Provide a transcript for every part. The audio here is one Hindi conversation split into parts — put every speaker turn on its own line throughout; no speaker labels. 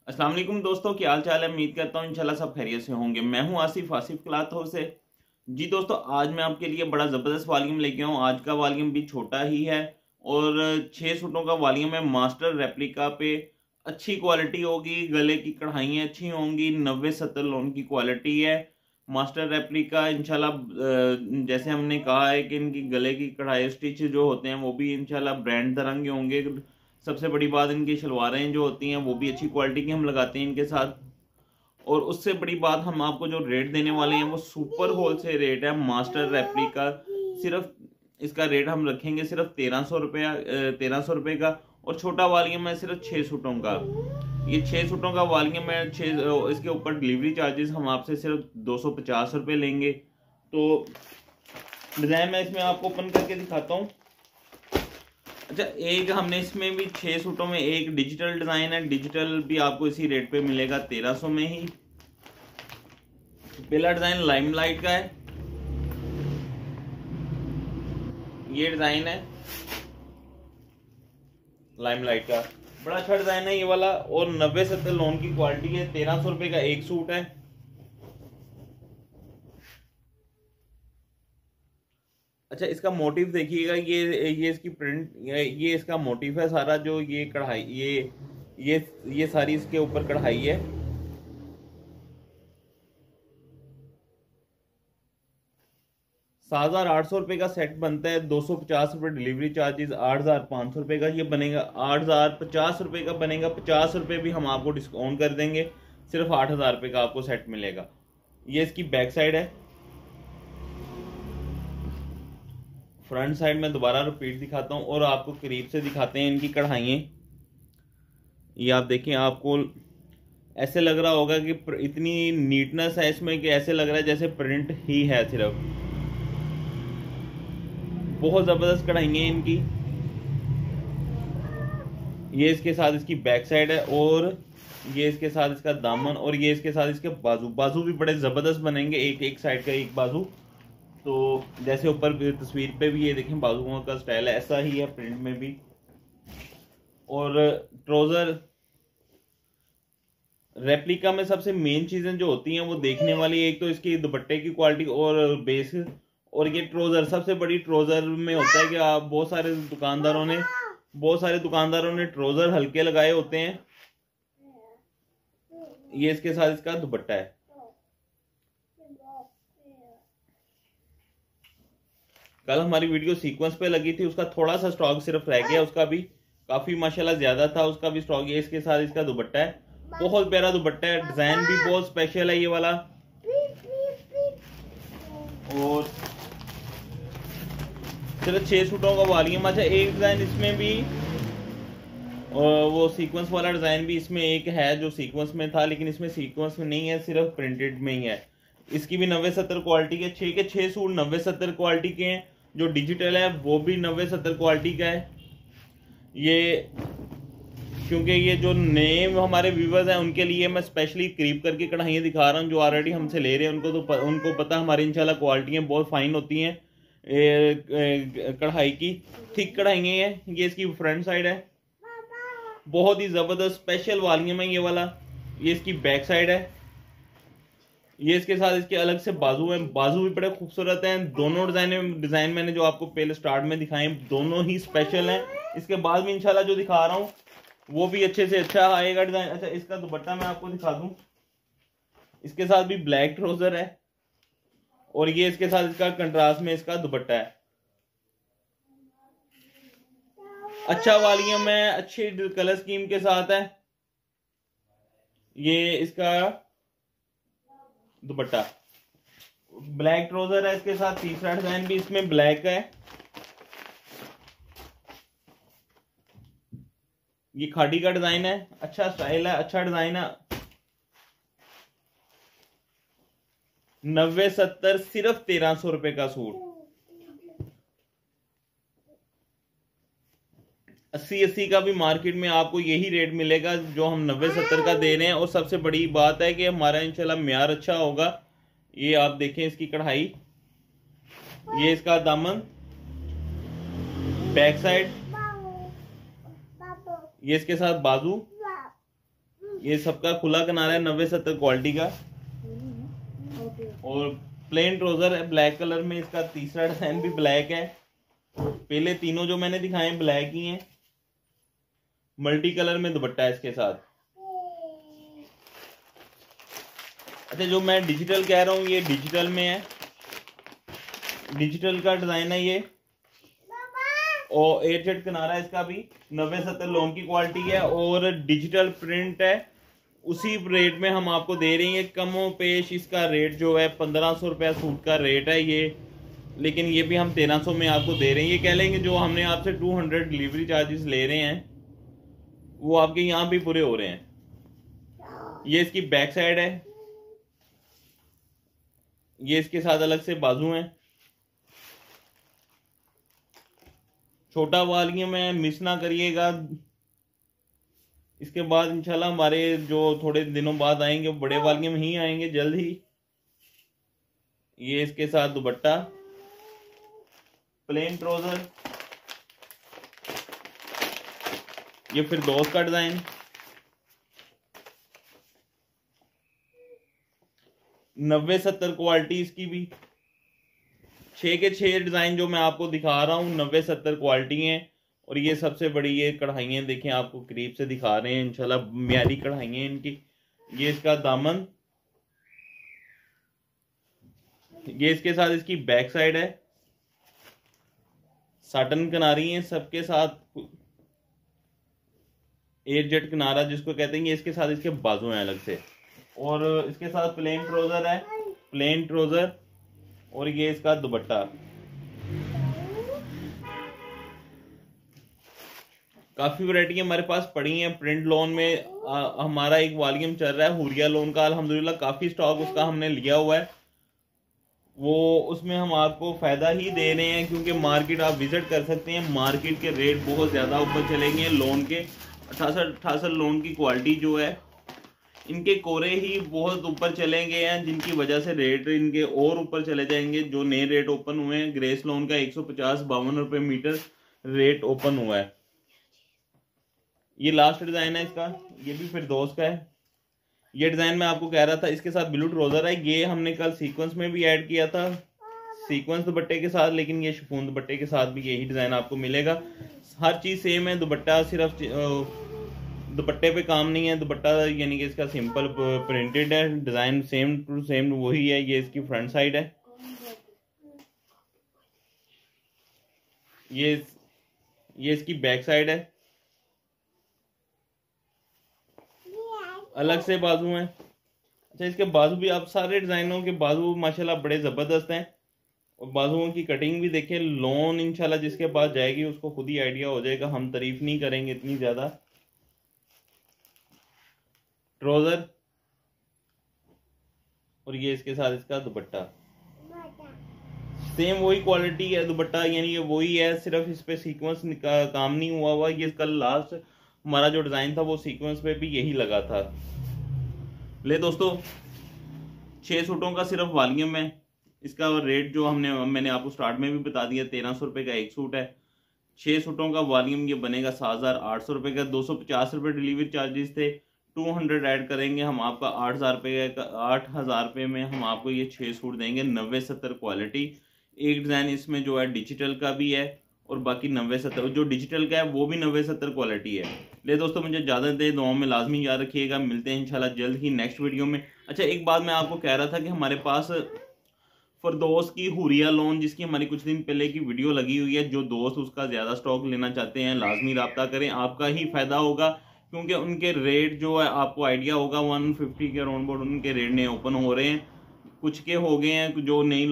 अस्सलाम वालेकुम दोस्तों, क्या हाल चाल है। उम्मीद करता हूँ इंशाल्लाह सब खैरियत से होंगे। मैं हूँ आसिफ आसिफ क्लॉथ हाउस से। जी दोस्तों, आज मैं आपके लिए बड़ा ज़बरदस्त वॉल्यूम लेके आऊँ। आज का वॉल्यूम भी छोटा ही है और 6 सूटों का वॉल्यूम है। मास्टर रेप्लिका पे अच्छी क्वालिटी होगी, गले की कढ़ाइयाँ अच्छी होंगी, 90-70 लोन की क्वालिटी है। मास्टर रेप्लिका इंशाल्लाह जैसे हमने कहा है कि इनकी गले की कढ़ाई स्टिच जो होते हैं वो भी इंशाल्लाह ब्रांड तरह के होंगे। सबसे बड़ी बात, इनकी शलवारें जो होती हैं वो भी अच्छी क्वालिटी की हम लगाते हैं इनके साथ। और उससे बड़ी बात, हम आपको जो रेट देने वाले हैं वो सुपर होलसेल रेट है। मास्टर रेप्लिका सिर्फ इसका रेट हम रखेंगे सिर्फ 1300 रुपया, 1300 रुपये का। और छोटा वॉल्यूम है सिर्फ 6 सूटों का। ये 6 सूटों का वॉल्यूम है। इसके ऊपर डिलीवरी चार्जेस हम आपसे सिर्फ 250 रुपये लेंगे। तो डिजाइन मैं इसमें आपको ओपन करके दिखाता हूँ। अच्छा, एक हमने इसमें भी 6 सूटों में एक डिजिटल डिजाइन है। डिजिटल भी आपको इसी रेट पे मिलेगा 1300 में ही। पहला डिजाइन लाइमलाइट का है, ये डिजाइन है लाइमलाइट का। बड़ा अच्छा डिजाइन है ये वाला और 90-70 लोन की क्वालिटी है। 1300 रुपये का एक सूट है। अच्छा, इसका मोटिव देखिएगा, ये इसकी प्रिंट, ये इसका मोटिव है सारा। जो ये कढ़ाई, ये सारी इसके ऊपर कढ़ाई है। 7,800 रुपये का सेट बनता है। 250 रुपये डिलीवरी चार्जेस, 8,500 रुपये का ये बनेगा। 8,050 रुपये का बनेगा। 50 रुपये भी हम आपको डिस्काउंट कर देंगे, सिर्फ 8,000 रुपये का आपको सेट मिलेगा। ये इसकी बैक साइड है। फ्रंट साइड में दोबारा रिपीट दिखाता हूँ और आपको करीब से दिखाते हैं इनकी कढ़ाइयाँ। ये आप देखें, आपको ऐसे लग रहा होगा कि इतनी नीटनेस है इसमें कि ऐसे लग रहा है जैसे प्रिंट ही है सिर्फ। बहुत ज़बरदस्त कढ़ाइयाँ इनकी। ये इसके साथ इसकी बैक साइड है और ये इसके साथ इसका दामन और ये इसके साथ इसके बाजू भी बड़े ज़बरदस्त बनेंगे। एक साइड का एक बाजू। तो जैसे ऊपर तस्वीर पे भी ये देखें बाजुओं का स्टाइल है, ऐसा ही है प्रिंट में भी। और ट्राउजर रेप्लिका में सबसे मेन चीजें जो होती हैं वो देखने वाली, एक तो इसकी दुपट्टे की क्वालिटी और बेस। और ये ट्राउजर, सबसे बड़ी ट्राउजर में होता है कि आप बहुत सारे दुकानदारों ने ट्राउजर हल्के लगाए होते हैं। ये इसके साथ इसका दुपट्टा है। कल हमारी वीडियो सीक्वेंस पे लगी थी, उसका थोड़ा सा स्टॉक सिर्फ रह गया, उसका भी काफी माशाल्लाह ज्यादा था, उसका भी स्टॉक। ये इसके साथ इसका दुपट्टा है, बहुत प्यारा दुपट्टा है। डिजाइन भी बहुत स्पेशल है ये वाला। और सिर्फ 6 सूटों का वॉल्यूम। अच्छा, एक डिजाइन इसमें भी, और वो सीक्वेंस वाला डिजाइन भी इसमें एक है जो सीक्वेंस में था, लेकिन इसमें सीक्वेंस में नहीं है, सिर्फ प्रिंटेड में ही है। इसकी भी 90-70 क्वालिटी के 6 के 6 सूट 90-70 क्वालिटी के हैं। जो डिजिटल है वो भी 90-70 क्वालिटी का है। ये क्योंकि ये जो नए हमारे व्यूवर्स हैं उनके लिए मैं स्पेशली करीब करके कढ़ाइयाँ दिखा रहा हूँ। जो ऑलरेडी हमसे ले रहे हैं उनको पता हमारी इंशाल्लाह क्वालिटियाँ बहुत फाइन होती हैं कढ़ाई की। थिक कढ़ाइयाँ हैं। ये इसकी फ्रंट साइड है, बहुत ही ज़बरदस्त स्पेशल वॉल्यूम है ये वाला। ये इसकी बैक साइड है। ये इसके साथ इसके अलग से बाजू हैं, बाजू भी बड़े खूबसूरत हैं। दोनों डिजाइन मैंने जो आपको पहले स्टार्ट में दिखाए दोनों ही स्पेशल हैं। इसके बाद भी इंशाल्लाह जो दिखा रहा हूँ वो भी अच्छे से अच्छा आएगा डिजाइन। अच्छा, इसका दुपट्टा मैं आपको दिखा दूं। इसके साथ भी ब्लैक ट्राउजर है और ये इसके साथ इसका कंट्रास्ट में इसका दुपट्टा है। अच्छा वॉल्यूम है, अच्छे कलर स्कीम के साथ है। ये इसका दुपट्टा, ब्लैक ट्राउजर है इसके साथ। तीसरा डिजाइन भी इसमें ब्लैक है। ये खाड़ी का डिजाइन है, अच्छा स्टाइल है, अच्छा डिजाइन है। 90-70 सिर्फ 1300 रुपये का सूट। 80-80 का भी मार्केट में आपको यही रेट मिलेगा जो हम 90-70 का दे रहे हैं। और सबसे बड़ी बात है कि हमारा इंशाल्लाह म्यार अच्छा होगा। ये आप देखें इसकी कढ़ाई, ये इसका दामन, बैक साइड, ये इसके साथ बाजू, ये सबका खुला किनारा है 90-70 क्वालिटी का। और प्लेन ट्राउजर है ब्लैक कलर में, इसका तीसरा डिजाइन भी ब्लैक है। पहले तीनों जो मैंने दिखाए ब्लैक ही हैं। मल्टी कलर में दुपट्टा है इसके साथ। अच्छा, जो मैं डिजिटल कह रहा हूँ ये डिजिटल में है, डिजिटल का डिजाइन है ये। और एयर जेट किनारा है इसका भी, 90-70 लोन की क्वालिटी है और डिजिटल प्रिंट है। उसी रेट में हम आपको दे रही है, कमो पेश इसका रेट जो है 1500 रुपया सूट का रेट है ये, लेकिन ये भी हम 1300 में आपको दे रहे हैं। ये कह लेंगे जो हमने आपसे 200 डिलीवरी चार्जेस ले रहे हैं वो आपके यहाँ भी पूरे हो रहे हैं। ये इसकी बैक साइड है, ये इसके साथ अलग से बाजू हैं। छोटा वॉल्यूम है, मिस ना करिएगा। इसके बाद इंशाल्लाह हमारे जो थोड़े दिनों बाद आएंगे बड़े वॉल्यूम ही आएंगे जल्द ही। ये इसके साथ दुपट्टा, प्लेन ट्राउजर, ये फिर दोस्त का डिजाइन, 90-70 क्वालिटी इसकी भी। 6 के 6 डिजाइन जो मैं आपको दिखा रहा हूँ 90-70 क्वालिटी हैं। और ये सबसे बड़ी ये कढ़ाइयाँ देखें, आपको करीब से दिखा रहे हैं इंशाल्लाह, म्यारी कढ़ाइयाँ इनकी। ये इसका दामन, ये इसके साथ इसकी बैक साइड है, साटन किनारी है सबके साथ, एयर जेट किनारा जिसको कहते हैं। ये इसके साथ इसके बाजू हैं अलग से। और इसके साथ प्लेन ट्राउजर है, प्लेन ट्राउजर, और ये इसका दुपट्टा। काफी वैरायटी हमारे पास पड़ी है प्रिंट लोन में। हमारा एक वॉल्यूम चल रहा है हुरिया लोन का, अल्हम्दुलिल्लाह काफी स्टॉक उसका हमने लिया हुआ है। वो उसमें हम आपको फायदा ही दे रहे हैं, क्योंकि मार्केट आप विजिट कर सकते हैं, मार्केट के रेट बहुत ज्यादा ऊपर चलेंगे लोन के। 68 लोन की क्वालिटी जो है, इनके कोरे ही बहुत ऊपर चले गए हैं, जिनकी वजह से रेट इनके और ऊपर चले जाएंगे। जो नए रेट ओपन हुए हैं, ग्रेस लोन का 150-52 रुपए मीटर रेट ओपन हुआ है। ये लास्ट डिजाइन है इसका, ये भी फिर दोस्त का है। ये डिजाइन मैं आपको कह रहा था, इसके साथ ब्लू ट्राउजर है। ये हमने कल सीक्वेंस में भी ऐड किया था, सीक्वेंस दुपट्टे के साथ, लेकिन ये शिफॉन दुपट्टे के साथ भी यही डिजाइन आपको मिलेगा। हर चीज सेम है, दुपट्टा सिर्फ दुपट्टे पे काम नहीं है। दुपट्टा यानी कि इसका सिंपल प्रिंटेड है, डिजाइन सेम टू सेम वही है। ये इसकी फ्रंट साइड है, ये इसकी बैक साइड है, अलग से बाजू हैं। अच्छा, इसके बाजू भी, आप सारे डिजाइनों के बाजू माशाल्लाह बड़े जबरदस्त हैं। और बाजुओं की कटिंग भी देखें, लोन इंशाल्लाह जिसके पास जाएगी उसको खुद ही आइडिया हो जाएगा, हम तारीफ नहीं करेंगे इतनी ज्यादा। ट्राउजर, और ये इसके साथ इसका दुपट्टा, सेम वही क्वालिटी है दुपट्टा, यानी ये वही है, सिर्फ इस पे सीक्वेंस का काम नहीं हुआ हुआ। ये कल लास्ट हमारा जो डिजाइन था वो सीक्वेंस पे भी यही लगा था। ले दोस्तों, 6 सूटों का सिर्फ वॉल्यूम है। इसका रेट जो मैंने आपको स्टार्ट में भी बता दिया, 1300 रुपए का एक सूट है। 6 सूटों का वॉल्यूम ये बनेगा 7800 रुपए का। 250 रुपए डिलीवरी चार्जेस थे, 200 ऐड करेंगे हम आपका 8000 रुपये का। 8000 रुपये में हम आपको ये 6 सूट देंगे, 90-70 क्वालिटी। एक डिजाइन इसमें जो है डिजिटल का भी है, और बाकी 90-70 जो डिजिटल का है वो भी 90-70 क्वालिटी है। ले दोस्तों, मुझे ज़्यादा दे दुआओं में लाजमी याद रखिएगा। मिलते हैं इंशाल्लाह जल्द ही नेक्स्ट वीडियो में। अच्छा, एक बात मैं आपको कह रहा था कि हमारे पास फरदौस की हुरिया लोन, जिसकी हमारी कुछ दिन पहले की वीडियो लगी हुई है, जो दोस्त उसका ज़्यादा स्टॉक लेना चाहते हैं लाजमी रब्ता करें, आपका ही फायदा होगा। क्योंकि उनके रेट जो है आपको आइडिया होगा, 150 के अराउंड बोर्ड उनके रेट नए ओपन हो रहे हैं। कुछ के हो गए हैं जो नई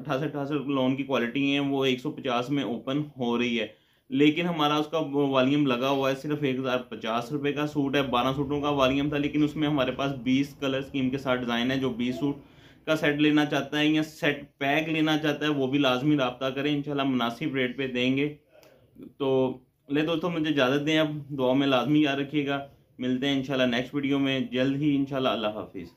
88 लोन की क्वालिटी हैं वो 150 में ओपन हो रही है, लेकिन हमारा उसका वॉल्यूम लगा हुआ है सिर्फ 1050 रुपये का सूट है। 12 सूटों का वॉल्यूम था, लेकिन उसमें हमारे पास 20 कलर स्कीम के साथ डिज़ाइन है। जो 20 सूट का सेट लेना चाहता है या सेट पैक लेना चाहता है वो भी लाजमी रब्ता करें, इंशाल्लाह मुनासिब रेट पे देंगे। तो ले दोस्तों, मुझे इजाज़त दें, अब दुआ में लाजमी याद रखिएगा। मिलते हैं इंशाल्लाह नेक्स्ट वीडियो में जल्द ही इंशाल्लाह। अल्लाह हाफिज़।